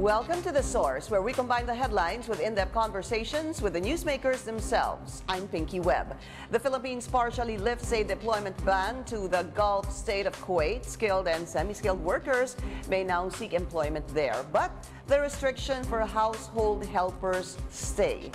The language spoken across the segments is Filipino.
Welcome to The Source, where we combine the headlines with in-depth conversations with the newsmakers themselves. I'm Pinky Webb. The Philippines partially lifts a deployment ban to the Gulf state of Kuwait. Skilled and semi-skilled workers may now seek employment there, but the restriction for household helpers stay.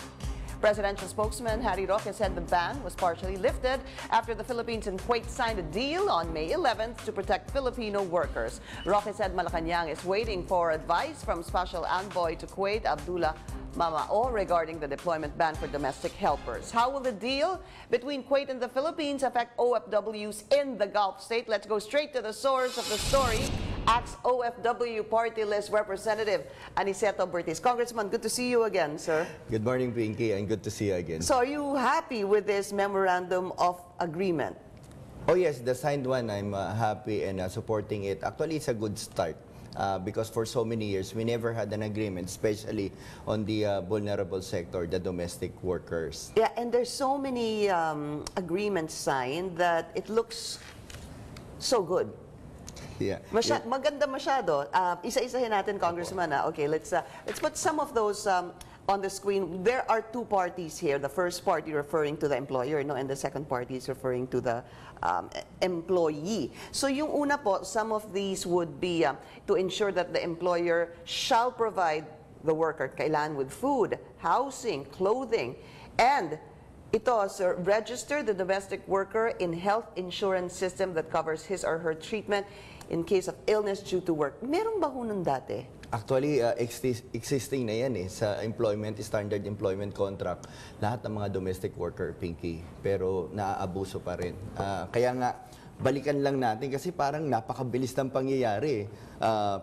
Presidential spokesman Harry Roque said the ban was partially lifted after the Philippines and Kuwait signed a deal on May 11th to protect Filipino workers. Roque said Malacanang is waiting for advice from Special Envoy to Kuwait, Abdullah Mamao, regarding the deployment ban for domestic helpers. How will the deal between Kuwait and the Philippines affect OFWs in the Gulf state? Let's go straight to the source of the story. ACTS-OFW Party List Representative Aniceto, Bertiz. Congressman, good to see you again, sir. Good morning, Pinky, and good to see you again. So are you happy with this memorandum of agreement? Oh yes, the signed one, I'm happy and supporting it. Actually, it's a good start because for so many years, we never had an agreement, especially on the vulnerable sector, the domestic workers. Yeah, and there's so many agreements signed that it looks so good. Yeah. Maganda masyado. Isa-isahin natin, Congressman. Okay, let's put some of those on the screen. There are two parties here. The first party referring to the employer, no, and the second party is referring to the employee. So yung una po, some of these would be to ensure that the employer shall provide the worker kailangan with food, housing, clothing, and ito, sir, register the domestic worker in health insurance system that covers his or her treatment in case of illness due to work. Meron ba ho nun dati? Actually, existing na yan sa standard employment contract, lahat ng mga domestic worker, Pinky, pero naaabuso pa rin. Kaya nga, balikan lang natin kasi parang napakabilis ng pangyayari.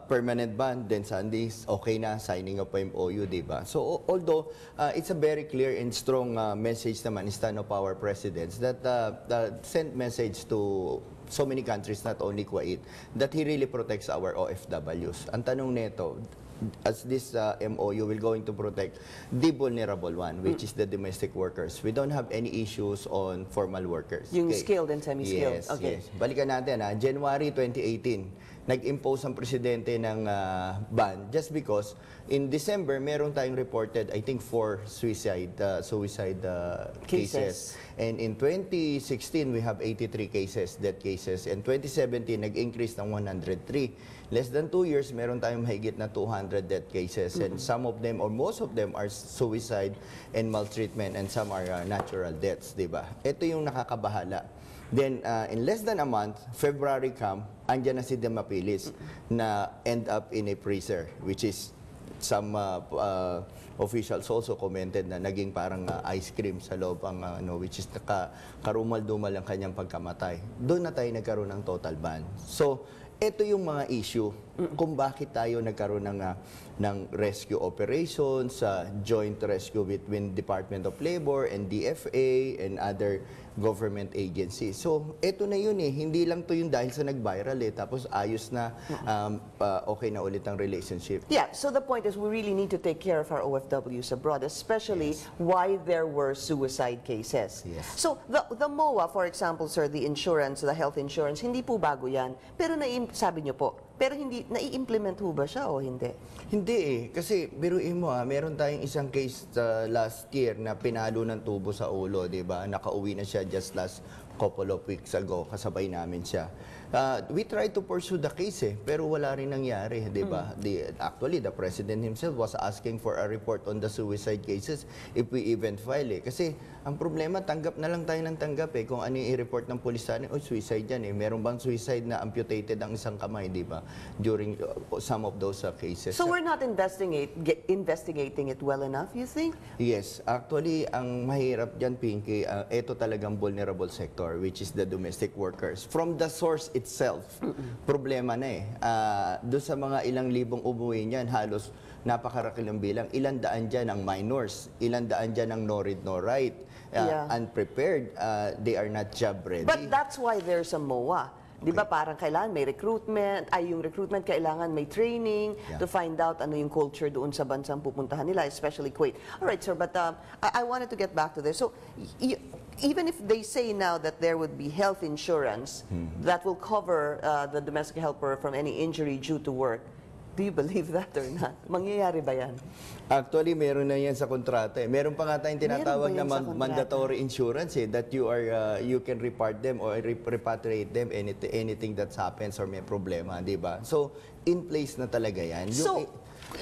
Permanent ban, then Sundays, okay na, signing of MOU, diba? So, although it's a very clear and strong message naman, stand of our presidents that sent message to so many countries, not only Kuwait, that he really protects our OFWs. Ang tanong nito, as this MOU will going to protect the vulnerable one, which is the domestic workers. We don't have any issues on formal workers. Yung skilled and semi-skilled. Yes, okay. Yes. Balikan natin, January 2018, nag-impose ang presidente ng ban just because in December, meron tayong reported, I think, 4 suicide cases. And in 2016, we have 83 cases, death cases. And 2017, nag-increase ng 103. Less than 2 years, meron tayong mahigit na 200 death cases. And some of them, or most of them, are suicide and maltreatment, and some are natural deaths, diba? Ito yung nakakabahala. Then, in less than a month, February come, andyan na si Damapilis na end up in a freezer, which is some officials also commented na naging parang ice cream sa loob ang which is karumal-dumal ang kanyang pagkamatay. Doon na tayo nagkaroon ng total ban. So, ito yung mga issue kung bakit tayo nagkaroon ng rescue operations, joint rescue between Department of Labor and DFA and other government agencies. So, ito na yun hindi lang to yung dahil sa nag-viral tapos ayos na, okay na ulit ang relationship. Yeah, so the point is we really need to take care of our OFWs abroad, especially why there were suicide cases. Yes. So, the MOA, for example, sir, the insurance, the health insurance, hindi po bago yan, pero sabi nyo po, pero hindi, nai-implement ho ba siya o hindi? Hindi kasi biruin mo meron tayong isang case last year na pinalo ng tubo sa ulo, di ba? Nakauwi na siya just last couple of weeks ago, kasabay namin siya. We tried to pursue the case pero wala rin nangyari, di ba? Actually, the president himself was asking for a report on the suicide cases if we even file Kasi ang problema, tanggap na lang tayo ng tanggap kung ano yung i-report ng pulis sa atin, suicide yan Meron bang suicide na amputated ang isang kamay, di ba? During some of those cases. So we're not investigating it well enough, you think? Yes. Actually, ang mahirap dyan, Pinky, ito talagang vulnerable sector, which is the domestic workers. From the source itself, problema na doon sa mga ilang libong umuwi niyan, halos napakarakilang bilang. Ilan daan dyan ang minors, ilan daan dyan ang no read, no write, unprepared, they are not job ready. But that's why there's a MOA. Di ba parang kailangan may recruitment, yung recruitment kailangan may training to find out ano yung culture doon sa bansang pupuntahan nila, especially Kuwait. All right, sir, but I wanted to get back to this. So, even if they say now that there would be health insurance that will cover the domestic helper from any injury due to work, Do you believe that or not? Mangyayari ba yan? Actually, meron na yan sa kontrata. Meron pa nga tayong tinatawag na mandatory insurance that you can repart them or repatriate them anything that happens or may problema, di ba? So, in place na talaga yan. So,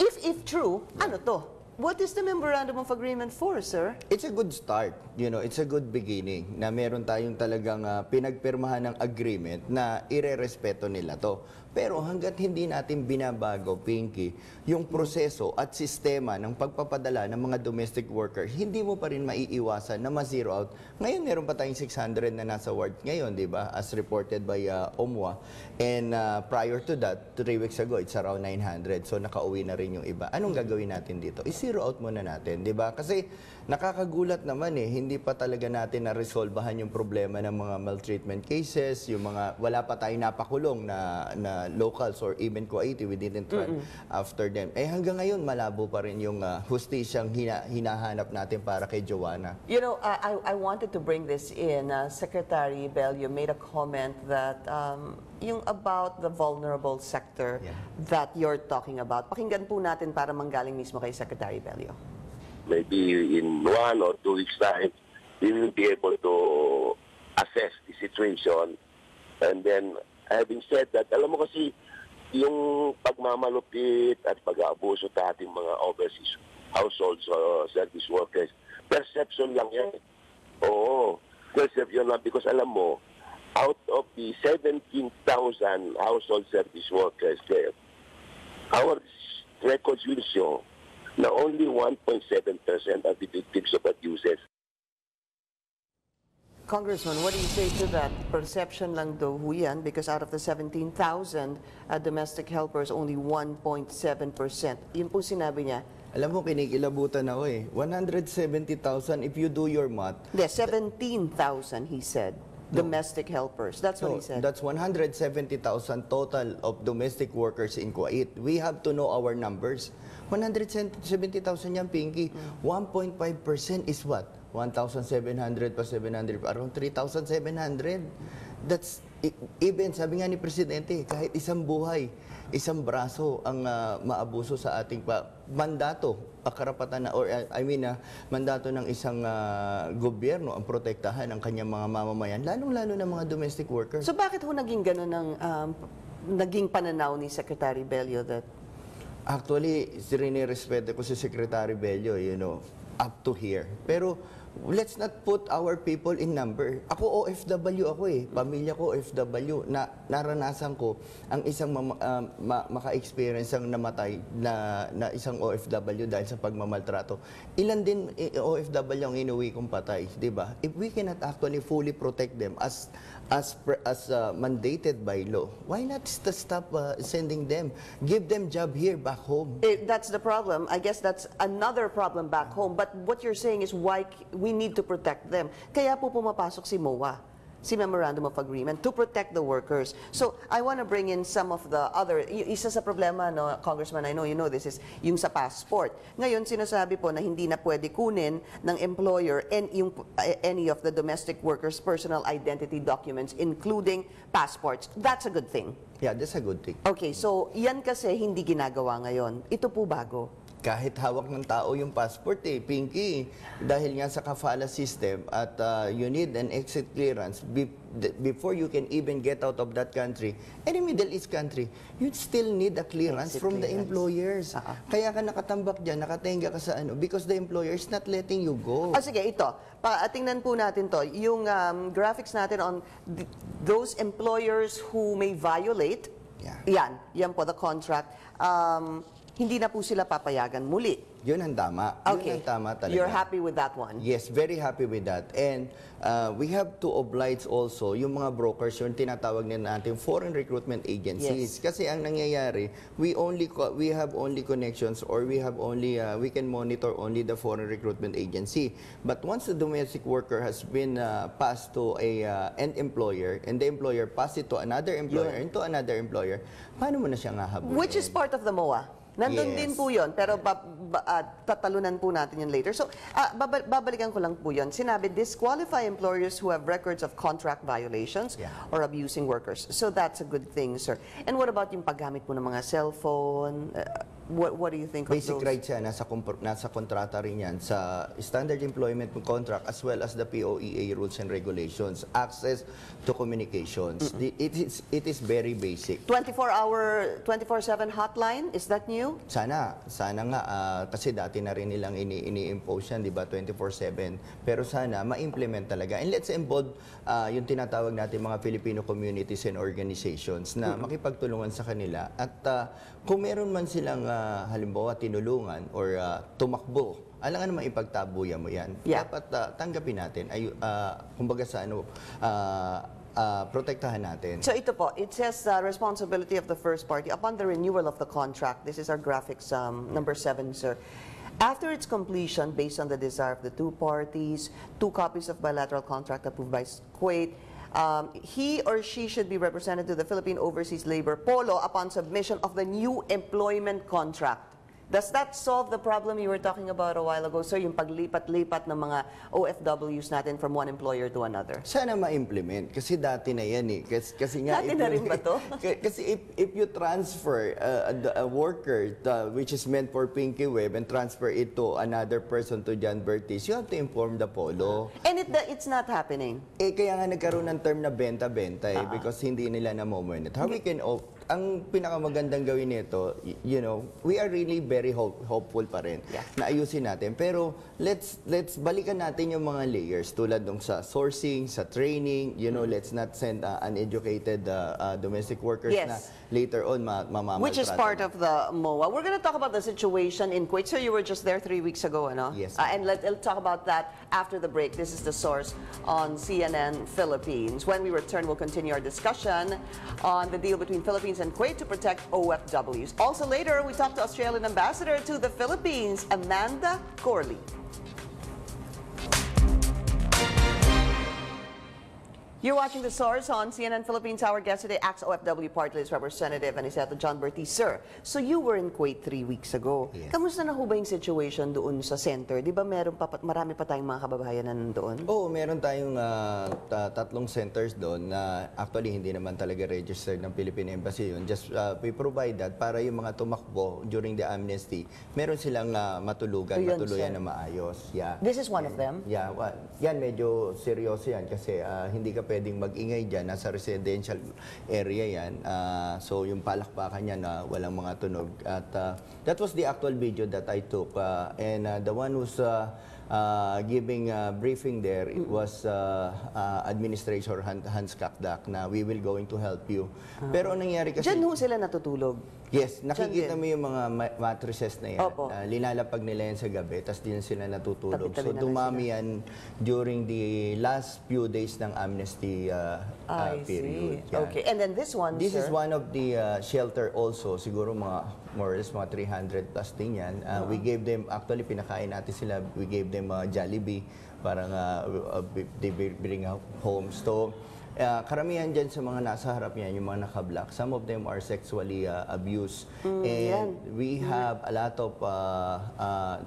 if true, ano to? What is the memorandum of agreement for, sir? It's a good start. It's a good beginning na meron tayong talagang pinagpirmahan ng agreement na irerespeto nila to. Pero hanggat hindi natin binabago, Pinky, yung proseso at sistema ng pagpapadala ng mga domestic workers, hindi mo pa rin maiiwasan na ma-zero out. Ngayon, meron pa tayong 600 na nasa ward ngayon, di ba? As reported by OMWA. And prior to that, 3 weeks ago, it's around 900. So, nakauwi na rin yung iba. Anong gagawin natin dito? I-zero out muna natin, di ba? Kasi nakakagulat naman hindi pa talaga natin na-resolvahan yung problema ng mga maltreatment cases, yung mga wala pa tayong napakulong na locals or even Kuwaiti, we didn't run after them. Hanggang ngayon, malabo pa rin yung hustisyang hinahanap natin para kay Joanna. You know, I wanted to bring this in. Secretary Bello made a comment that yung about the vulnerable sector that you're talking about. Pakinggan po natin para manggaling mismo kay Secretary Bello. Maybe in 1 or 2 weeks' time, we will be able to assess the situation. And then, having said that, alam mo kasi, yung pagmamalupit at pag-aabuso sa ating mga overseas households service workers, perception lang yan. Oo, perception lang because alam mo, out of the 17,000 household service workers there, our records will show na only 1.7% are the victims of abuses. Congressman, what do you say to that? Perception lang daw ho yan because out of the 17,000 domestic helpers, only 1.7%. Yun po sinabi niya. Alam mo, kinikilabutan ako 170,000 if you do your math. Hindi, 17,000 he said. Domestic helpers. That's what he said. That's 170,000 total of domestic workers in Kuwait. We have to know our numbers. 170,000 yan, Pinky. 1.5% is what? 1,700 pa 700, around 3,700. That's, even sabi nga ni Presidente, kahit isang buhay, isang braso ang maabuso sa ating mandato, karapatan na, or mandato ng isang gobyerno ang protektahan ang kanyang mga mamamayan, lalong-lalo ng mga domestic workers. So bakit ho naging gano'n ang naging pananaw ni Secretary Bello that actually, respeto ko si Secretary Bello, up to here. Pero let's not put our people in number. Ako OFW ako Pamilya ko OFW. Naranasan ko ang isang maka-experience ang namatay na isang OFW dahil sa pagmamaltrato. Ilan din OFW ang inuwi kong patay, 'di ba? If we cannot actually fully protect them as mandated by law, why not stop sending them? Give them job here back home. That's the problem. I guess that's another problem back home. But what you're saying is why we need to protect them. Kaya po pumapasok si MOA, si Memorandum of Agreement, to protect the workers. So, I want to bring in some of the other, isa sa problema, Congressman, I know you know this, is yung sa passport. Ngayon, sinasabi po na hindi na pwede kunin ng employer any of the domestic workers' personal identity documents, including passports. That's a good thing. Yeah, that's a good thing. Okay, so yan kasi hindi ginagawa ngayon. Ito po bago. Kahit hawak ng tao yung passport Pinky, dahil nga sa kafala system at you need an exit clearance before you can even get out of that country, any Middle East country, you still need a clearance from the employers. Kaya ka nakatambak dyan, nakatenga ka sa because the employer is not letting you go. Sige, ito. Tingnan po natin to. Yung graphics natin on those employers who may violate, yan po, the contract, hindi na po sila papayagan muli. Yun ang tama. Okay. Yun ang tama talaga. You're happy with that one? Yes, very happy with that. And we have to oblige also yung mga brokers, yung tinatawag nila natin foreign recruitment agencies. Kasi ang nangyayari, we have only connections or we can monitor only the foreign recruitment agency. But once the domestic worker has been passed to an employer and the employer pass it to another employer and to another employer, paano mo na siya hahabulin? Which is part of the MOA? Nandun Yes. din po yun, pero tatalunan po natin yun later. So, babalikan ko lang po yun. Sinabi, disqualify employers who have records of contract violations or abusing workers. So, that's a good thing, sir. And what about yung paggamit po ng mga cellphone? What do you think of Basic those? rights yan, nasa kontrata rin yan sa standard employment contract as well as the POEA rules and regulations, access to communications. It is very basic. 24/7 hotline, is that new? Sana nga, kasi dati na rin nilang ini-impose yan, di ba, 24/7. Pero sana ma-implement talaga. And let's involve yung tinatawag natin mga Filipino communities and organizations na makipagtulungan sa kanila. At kung meron man silang halimbawa tinulungan or tumakbo, alam nga naman ipagtabuyan mo yan. Dapat tanggapin natin. Kumbaga sa protektahan natin. So ito po, it says responsibility of the first party upon the renewal of the contract. This is our graphics number 7, sir. After its completion, based on the desire of the two parties, 2 copies of bilateral contract approved by Kuwait, he or she should be represented to the Philippine Overseas Labor Polo upon submission of the new employment contract. Does that solve the problem you were talking about a while ago, sir? Yung paglipat-lipat ng mga OFWs natin from one employer to another? Sana ma-implement. Kasi dati na yan eh. Kasi nga, dati na rin ba to? Kasi if you transfer a worker which is meant for Pinky Web and transfer it to another person, to John Bertiz, you have to inform the Polo. And it's not happening? Kaya nga nagkaroon ng term na benta-benta because hindi nila na-moment. How we can... Ang pinakamagandang gawin nito, we are really very hopeful pa rin na ayusin natin. Pero let's balikan natin yung mga layers tulad nung sa sourcing, sa training, let's not send uneducated domestic workers na later on mamamaltrato. Which is part of the MOA. We're going to talk about the situation in Kuwait. Sir, you were just there 3 weeks ago, ano? Yes. And let's talk about that after the break. This is The Source on CNN Philippines. When we return, we'll continue our discussion on the deal between Philippines and Kuwait to protect OFWs. Also later, we talk to Australian Ambassador to the Philippines, Amanda Corley. You're watching The Source on CNN Philippines. Our guest today, ACTS-OFW Partylist Representative Aniceto John Bertiz. Sir, so you were in Kuwait 3 weeks ago. Yes. Kamusta na ho ba yung situation doon sa center? Di ba marami pa tayong mga kababayan na nandoon? Oo, meron tayong 3 centers doon na actually hindi naman talaga registered ng Philippine Embassy yun. Just we provide that para yung mga tumakbo during the amnesty, meron silang matulugan na maayos. Yeah. This is one of them? Yeah, yan medyo seryoso yan kasi hindi ka pwedeng mag-ingay dyan. Nasa residential area yan. So yung palakpakan yan na walang mga tunog. At that was the actual video that I took. And the one who's giving a briefing there, it was Administrator Hans Kakdak na we will going to help you. Pero ang nangyari kasi... Diyan ho sila natutulog? Yes, nakikita mo yung mga mattresses na yan. Opo. Linalapag nila yan sa gabi, tapos din sila natutulog. Tabi-tabi So na dumami yan during the last few days ng amnesty period. See. Okay, and then this one, This sir? is one of the shelter also. Siguro mga more or less mga 300 plus din yan. We gave them, actually pinakain natin sila, we gave them Jollibee, parang they bring home. So, karamihan dyan sa mga nasa harap niyan, yung mga naka-block, some of them are sexually abused. And we have a lot of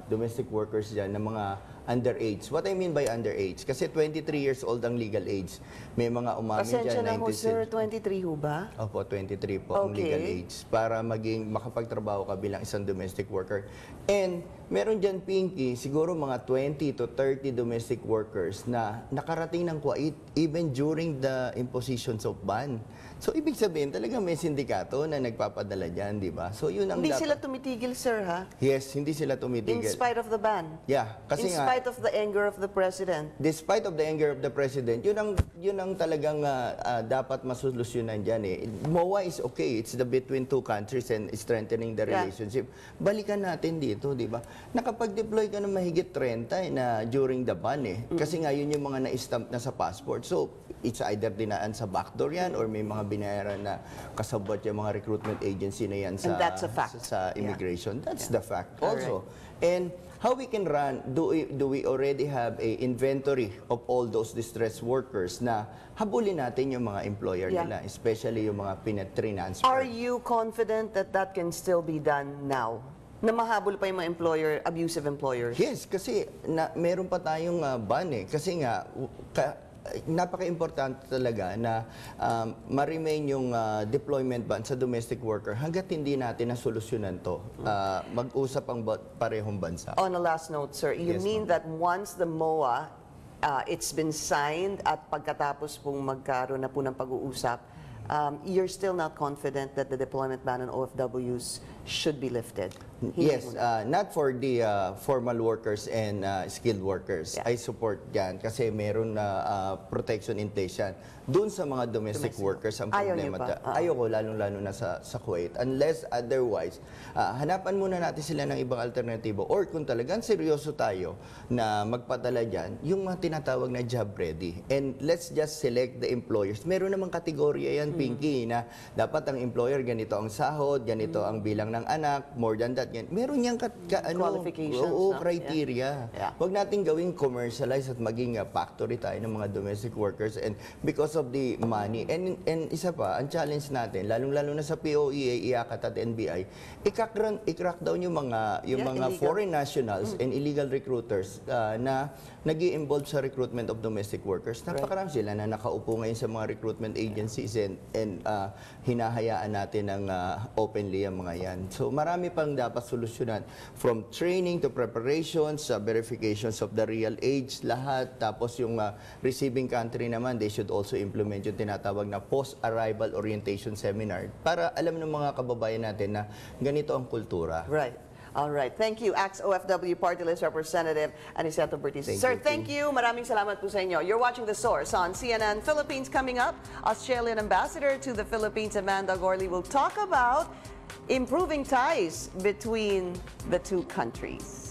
domestic workers dyan na mga underage. What I mean by underage? Kasi 23 years old ang legal age. May mga umamin Pasensya dyan, na ho, sir. 23 ho ba? Opo, 23 po ang legal age para makapagtrabaho ka bilang isang domestic worker. And meron dyan, Pinky, siguro mga 20 to 30 domestic workers na nakarating ng Kuwait even during the impositions of ban. So, ibig sabihin, talaga may sindikato na nagpapadala dyan, di ba? So, yun ang Hindi sila tumitigil, sir, ha? Yes, hindi sila In tumitigil. spite of the ban? Yeah, kasi In spite of the anger of the President? Despite of the anger of the President, yun ang talagang dapat masolusyonan dyan eh. MOA is okay. It's between 2 countries and strengthening the relationship. Balikan natin dito, di ba? Nakapag-deploy ka ng mahigit 30 na during the ban eh. Kasi nga yun yung mga na-stamp na sa passport. So, it's either dinaan sa backdoor yan or may mga binayaran na kasabot yung mga recruitment agency na yan sa, And that's a fact. sa immigration. That's the fact also. And how we can run, do we already have a inventory of all those distressed workers na habulin natin yung mga employer nila, especially yung mga pinatransfer. Are you confident that that can still be done now? Na mahabol pa yung mga abusive employers? Yes, kasi meron pa tayong ban eh. Kasi nga, napaka-importante talaga na ma-remain yung deployment ban sa domestic worker hanggat hindi natin nasolusyonan to. Mag-usap ang parehong bansa. On a last note, sir, you mean that once the MOA, it's been signed at pagkatapos pong magkaroon na po ng pag-uusap, you're still not confident that the deployment ban on OFWs should be lifted? Yes, not for the formal workers and skilled workers. I support yan kasi meron na protection in place yan. Doon sa mga domestic workers ang problema. Ayoko, lalong-lalo na sa Kuwait. Unless otherwise, hanapan muna natin sila ng ibang alternatibo. Or kung talagang seryoso tayo na magpadala dyan, yung mga tinatawag na job ready. And let's just select the employers. Meron namang kategorya yan, Pinky, na dapat ang employer ganito ang sahod, ganito ang bilang ng anak, more than that. Meron niyang qualifications, criteria. Huwag natin gawing commercialize at maging factory tayo ng mga domestic workers and because of the money. And isa pa, ang challenge natin, lalong-lalo na sa POEA, IACAT at NBI, i-crack down yung mga foreign nationals and illegal recruiters na nag-i-involve sa recruitment of domestic workers. Napakarami sila na nakaupo ngayon sa mga recruitment agencies and hinahayaan natin ng openly ang mga yan. So marami pang dapat solusyonan. From training to preparations, verifications of the real age, lahat. Tapos yung receiving country naman, they should also implement yung tinatawag na post-arrival orientation seminar para alam ng mga kababayan natin na ganito ang kultura. Right. All right. Thank you, ACTS-OFW Partylist Representative Aniceto Bertiz. Sir, thank you. Maraming salamat po sa inyo. You're watching The Source on CNN Philippines. Coming up, Australian Ambassador to the Philippines, Amanda Gorley, will talk about improving ties between the two countries.